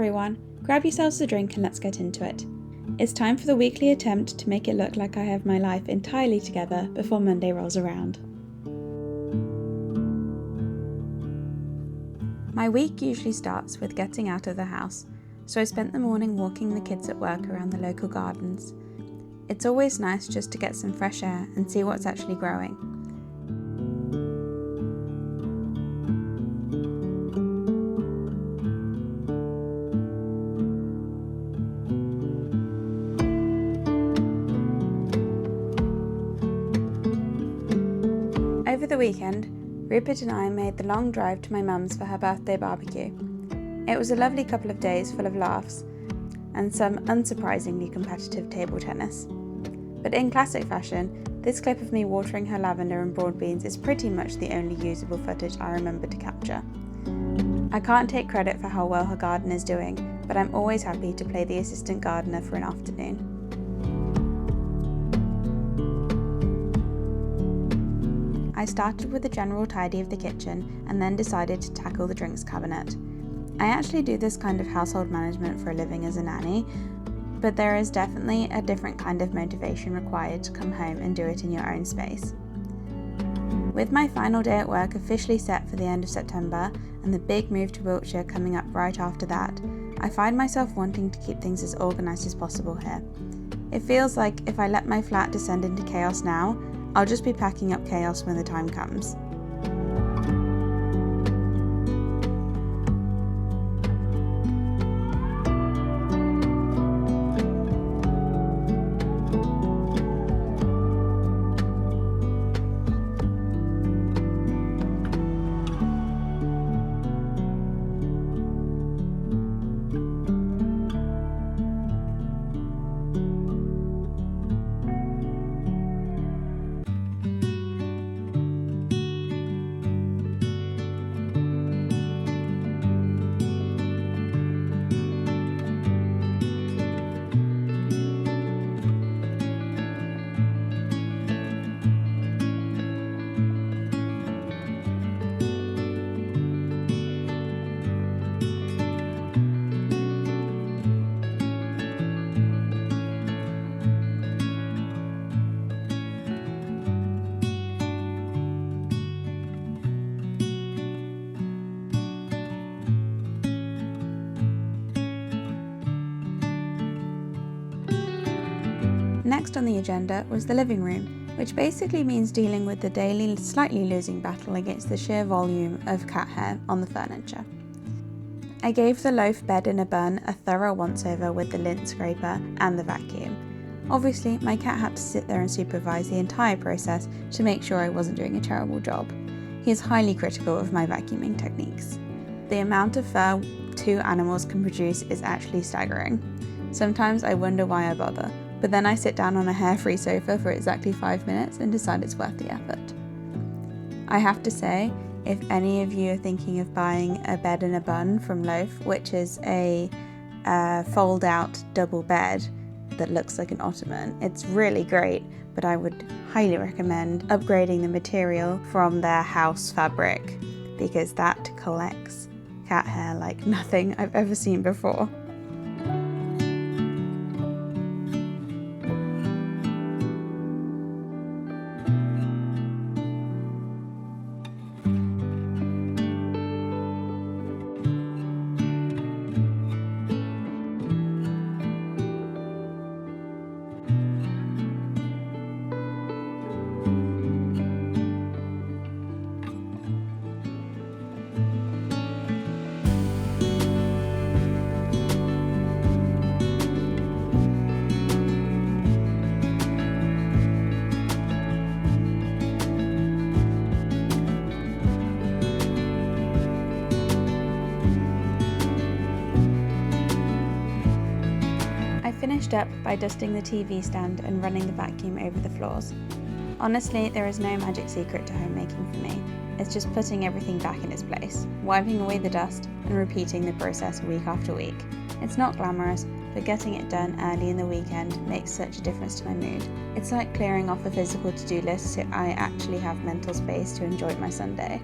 everyone, grab yourselves a drink and let's get into it. It's time for the weekly attempt to make it look like I have my life entirely together before Monday rolls around. My week usually starts with getting out of the house, so I spent the morning walking the kids at work around the local gardens. It's always nice just to get some fresh air and see what's actually growing. Over the weekend, Rupert and I made the long drive to my mum's for her birthday barbecue. It was a lovely couple of days full of laughs and some unsurprisingly competitive table tennis. But in classic fashion, this clip of me watering her lavender and broad beans is pretty much the only usable footage I remember to capture. I can't take credit for how well her garden is doing, but I'm always happy to play the assistant gardener for an afternoon. I started with a general tidy of the kitchen and then decided to tackle the drinks cabinet. I actually do this kind of household management for a living as a nanny, but there is definitely a different kind of motivation required to come home and do it in your own space. With my final day at work officially set for the end of September and the big move to Wiltshire coming up right after that, I find myself wanting to keep things as organised as possible here. It feels like if I let my flat descend into chaos now, I'll just be packing up chaos when the time comes. Next on the agenda was the living room, which basically means dealing with the daily, slightly losing battle against the sheer volume of cat hair on the furniture. I gave the loaf bed in a bun a thorough once-over with the lint scraper and the vacuum. Obviously, my cat had to sit there and supervise the entire process to make sure I wasn't doing a terrible job. He is highly critical of my vacuuming techniques. The amount of fur 2 animals can produce is actually staggering. Sometimes I wonder why I bother, but then I sit down on a hair-free sofa for exactly 5 minutes and decide it's worth the effort. I have to say, if any of you are thinking of buying a bed in a bun from Loaf, which is a fold-out double bed that looks like an ottoman, it's really great, but I would highly recommend upgrading the material from their house fabric, because that collects cat hair like nothing I've ever seen before. Finished up by dusting the TV stand and running the vacuum over the floors. Honestly, there is no magic secret to homemaking for me. It's just putting everything back in its place, wiping away the dust, and repeating the process week after week. It's not glamorous, but getting it done early in the weekend makes such a difference to my mood. It's like clearing off a physical to-do list so I actually have mental space to enjoy my Sunday.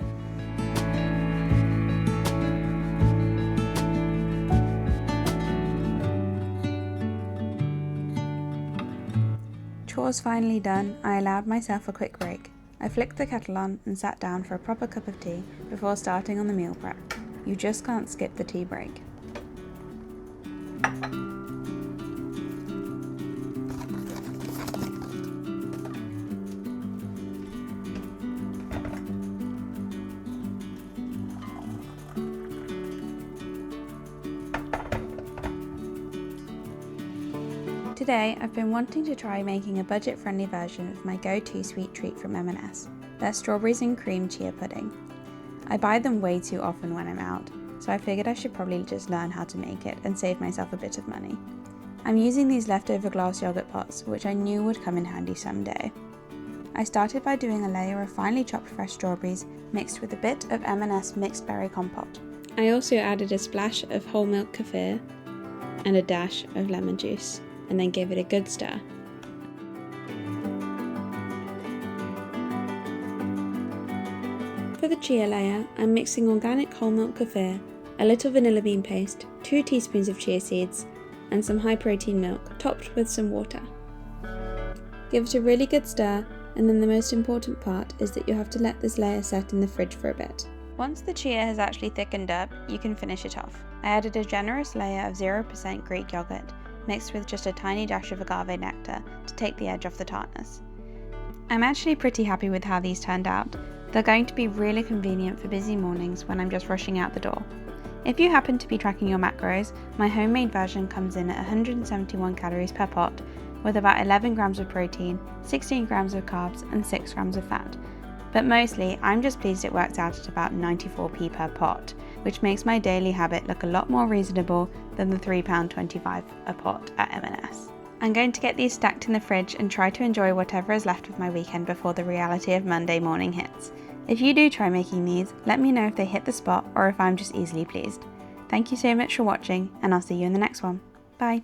was finally done, I allowed myself a quick break. I flicked the kettle on and sat down for a proper cup of tea before starting on the meal prep. You just can't skip the tea break. Today, I've been wanting to try making a budget-friendly version of my go-to sweet treat from M&S, their strawberries and cream chia pudding. I buy them way too often when I'm out, so I figured I should probably just learn how to make it and save myself a bit of money. I'm using these leftover glass yogurt pots, which I knew would come in handy someday. I started by doing a layer of finely chopped fresh strawberries mixed with a bit of M&S mixed berry compote. I also added a splash of whole milk kefir and a dash of lemon juice, and then gave it a good stir. For the chia layer, I'm mixing organic whole milk kefir, a little vanilla bean paste, 2 teaspoons of chia seeds, and some high protein milk, topped with some water. Give it a really good stir, and then the most important part is that you have to let this layer set in the fridge for a bit. Once the chia has actually thickened up, you can finish it off. I added a generous layer of 0% Greek yogurt, mixed with just a tiny dash of agave nectar to take the edge off the tartness. I'm actually pretty happy with how these turned out. They're going to be really convenient for busy mornings when I'm just rushing out the door. If you happen to be tracking your macros, my homemade version comes in at 171 calories per pot, with about 11 grams of protein, 16 grams of carbs and 6 grams of fat. But mostly, I'm just pleased it works out at about 94p per pot, which makes my daily habit look a lot more reasonable than the £3.25 a pot at M&S. I'm going to get these stacked in the fridge and try to enjoy whatever is left of my weekend before the reality of Monday morning hits. If you do try making these, let me know if they hit the spot or if I'm just easily pleased. Thank you so much for watching, and I'll see you in the next one. Bye!